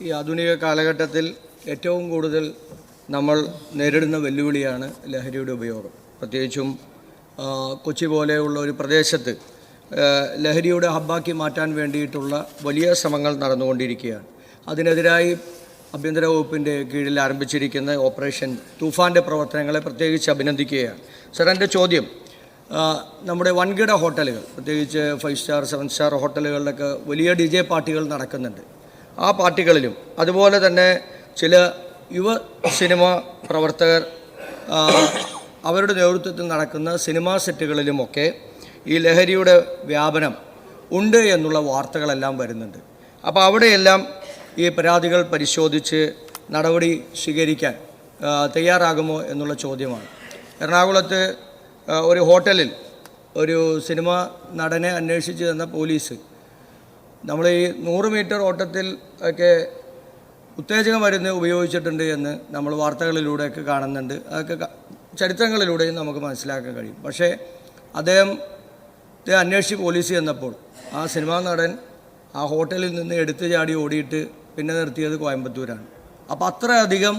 ഈ ആധുനിക കാലഘട്ടത്തിൽ ഏറ്റവും കൂടുതൽ നമ്മൾ നേരിടുന്ന വെല്ലുവിളിയാണ് ലഹരിയുടെ ഉപയോഗം. പ്രത്യേകിച്ചും കൊച്ചി പോലെയുള്ള ഒരു പ്രദേശത്ത് ലഹരിയുടെ ഹബ്ബാക്കി മാറ്റാൻ വേണ്ടിയിട്ടുള്ള വലിയ ശ്രമങ്ങൾ നടന്നുകൊണ്ടിരിക്കുകയാണ്. അതിനെതിരായി ആഭ്യന്തര വകുപ്പിൻ്റെ കീഴിൽ ആരംഭിച്ചിരിക്കുന്ന ഓപ്പറേഷൻ തൂഫാൻ്റെ പ്രവർത്തനങ്ങളെ പ്രത്യേകിച്ച് അഭിനന്ദിക്കുകയാണ്. സർ, എൻ്റെ ചോദ്യം, നമ്മുടെ വൻകിട ഹോട്ടലുകൾ, പ്രത്യേകിച്ച് 5 സ്റ്റാർ 7 സ്റ്റാർ ഹോട്ടലുകളിലൊക്കെ വലിയ DJ പാർട്ടികൾ നടക്കുന്നുണ്ട്. ആ പാർട്ടികളിലും അതുപോലെ തന്നെ ചില യുവ സിനിമ പ്രവർത്തകർ അവരുടെ നേതൃത്വത്തിൽ നടക്കുന്ന സിനിമാ സെറ്റുകളിലുമൊക്കെ ഈ ലഹരിയുടെ വ്യാപനം ഉണ്ട് എന്നുള്ള വാർത്തകളെല്ലാം വരുന്നുണ്ട്. അപ്പോൾ അവിടെയെല്ലാം ഈ പരാതികൾ പരിശോധിച്ച് നടപടി സ്വീകരിക്കാൻ തയ്യാറാകുമോ എന്നുള്ള ചോദ്യമാണ്. എറണാകുളത്ത് ഒരു ഹോട്ടലിൽ ഒരു സിനിമ നടനെ അന്വേഷിച്ച് തന്ന പോലീസ് നമ്മൾ ഈ 100 മീറ്റർ ഓട്ടത്തിൽ ഒക്കെ ഉത്തേജക മരുന്ന് ഉപയോഗിച്ചിട്ടുണ്ട് എന്ന് നമ്മൾ വാർത്തകളിലൂടെയൊക്കെ കാണുന്നുണ്ട്. അതൊക്കെ ചരിത്രങ്ങളിലൂടെയും നമുക്ക് മനസ്സിലാക്കാൻ കഴിയും. പക്ഷേ അദ്ദേഹത്തെ അന്വേഷിച്ച് പോലീസ് ചെന്നപ്പോൾ ആ സിനിമാ നടൻ ആ ഹോട്ടലിൽ നിന്ന് എടുത്തു ചാടി ഓടിയിട്ട് പിന്നെ നിർത്തിയത് കോയമ്പത്തൂരാണ്. അപ്പോൾ അത്രയധികം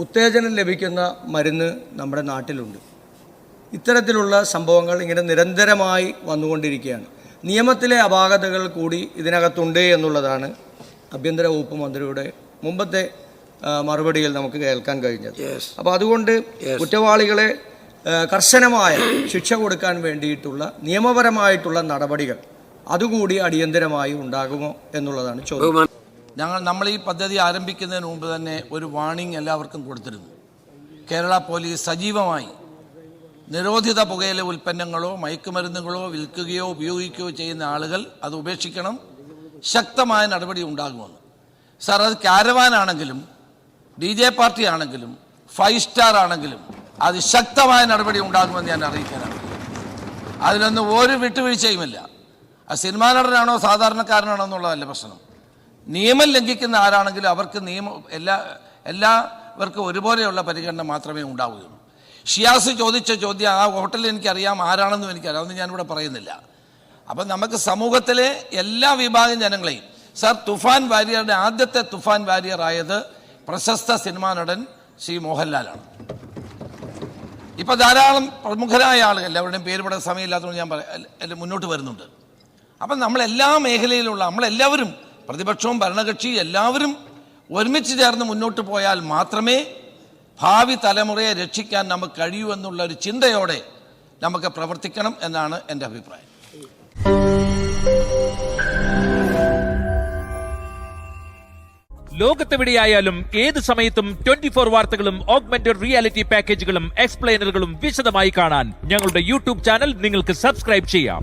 ഉത്തേജനം ലഭിക്കുന്ന മരുന്ന് നമ്മുടെ നാട്ടിലുണ്ട്. ഇത്തരത്തിലുള്ള സംഭവങ്ങൾ ഇങ്ങനെ നിരന്തരമായി വന്നുകൊണ്ടിരിക്കുകയാണ്. നിയമത്തിലെ അപാകതകൾ കൂടി ഇതിനകത്തുണ്ട് എന്നുള്ളതാണ് ആഭ്യന്തര വകുപ്പ് മന്ത്രിയുടെ മുമ്പത്തെ മറുപടിയിൽ നമുക്ക് കേൾക്കാൻ കഴിഞ്ഞത്. അപ്പോൾ അതുകൊണ്ട് കുറ്റവാളികളെ കർശനമായ ശിക്ഷ കൊടുക്കാൻ വേണ്ടിയിട്ടുള്ള നിയമപരമായിട്ടുള്ള നടപടികൾ അതുകൂടി അടിയന്തരമായി ഉണ്ടാകുമോ എന്നുള്ളതാണ് ചോദ്യം. നമ്മൾ ഈ പദ്ധതി ആരംഭിക്കുന്നതിന് മുമ്പ് തന്നെ ഒരു വാണിംഗ് എല്ലാവർക്കും കൊടുത്തിരുന്നു. കേരള പോലീസ് സജീവമായി നിരോധിത പുകയില ഉൽപ്പന്നങ്ങളോ മയക്കുമരുന്നുകളോ വിൽക്കുകയോ ഉപയോഗിക്കുകയോ ചെയ്യുന്ന ആളുകൾ അത് ഉപേക്ഷിക്കണം, ശക്തമായ നടപടി ഉണ്ടാകുമെന്ന്. സാർ, അത് കാരവാൻ ആണെങ്കിലും DJ പാർട്ടി ആണെങ്കിലും 5 സ്റ്റാർ ആണെങ്കിലും അത് ശക്തമായ നടപടി ഉണ്ടാകുമെന്ന് ഞാൻ അറിയിക്കാനാണ്. അതിലൊന്നും ഒരു വിട്ടുവീഴ്ചയുമില്ല. ആ സിനിമാ നടനാണോ സാധാരണക്കാരനാണോ എന്നുള്ളതല്ല പ്രശ്നം. നിയമം ലംഘിക്കുന്ന ആരാണെങ്കിലും അവർക്ക് എല്ലാവർക്കും ഒരുപോലെയുള്ള പരിഗണന മാത്രമേ ഉണ്ടാവുകയുള്ളൂ. ഷിയാസ് ചോദിച്ച ചോദ്യം ആ ഹോട്ടലിൽ എനിക്കറിയാം, ആരാണെന്നും എനിക്കറിയാം, അതൊന്നും ഞാനിവിടെ പറയുന്നില്ല. അപ്പം നമുക്ക് സമൂഹത്തിലെ എല്ലാ വിഭാഗം ജനങ്ങളെയും, സാർ, തുഫാൻ വാരിയറുടെ ആദ്യത്തെ തുഫാൻ വാരിയർ ആയത് പ്രശസ്ത സിനിമാ നടൻ ശ്രീ മോഹൻലാലാണ്. ഇപ്പം ധാരാളം പ്രമുഖരായ ആളുകൾ, എല്ലാവരുടെയും പേര് പെടാൻ സമയമില്ലാത്തതുകൊണ്ട് ഞാൻ മുന്നോട്ട് വരുന്നുണ്ട്. അപ്പം നമ്മളെല്ലാ മേഖലയിലുള്ള നമ്മളെല്ലാവരും, പ്രതിപക്ഷവും ഭരണകക്ഷി എല്ലാവരും ഒരുമിച്ച് ചേർന്ന് മുന്നോട്ട് പോയാൽ മാത്രമേ ഭാവി തലമുറയെ രക്ഷിക്കാൻ നമുക്ക് കഴിയൂ എന്നുള്ള ഒരു ചിന്തയോടെ നമുക്ക് പ്രവർത്തിക്കണം എന്നാണ് എൻ്റെ അഭിപ്രായം. ലോകത്തെവിടെയായാലും ഏത് സമയത്തും 24 വാർത്തകളും ഓഗ്മെന്റഡ് റിയാലിറ്റി പാക്കേജുകളും എക്സ്പ്ലെയിനറുകളും വിശദമായി കാണാൻ ഞങ്ങളുടെ YouTube ചാനൽ നിങ്ങൾക്ക് സബ്സ്ക്രൈബ് ചെയ്യാം.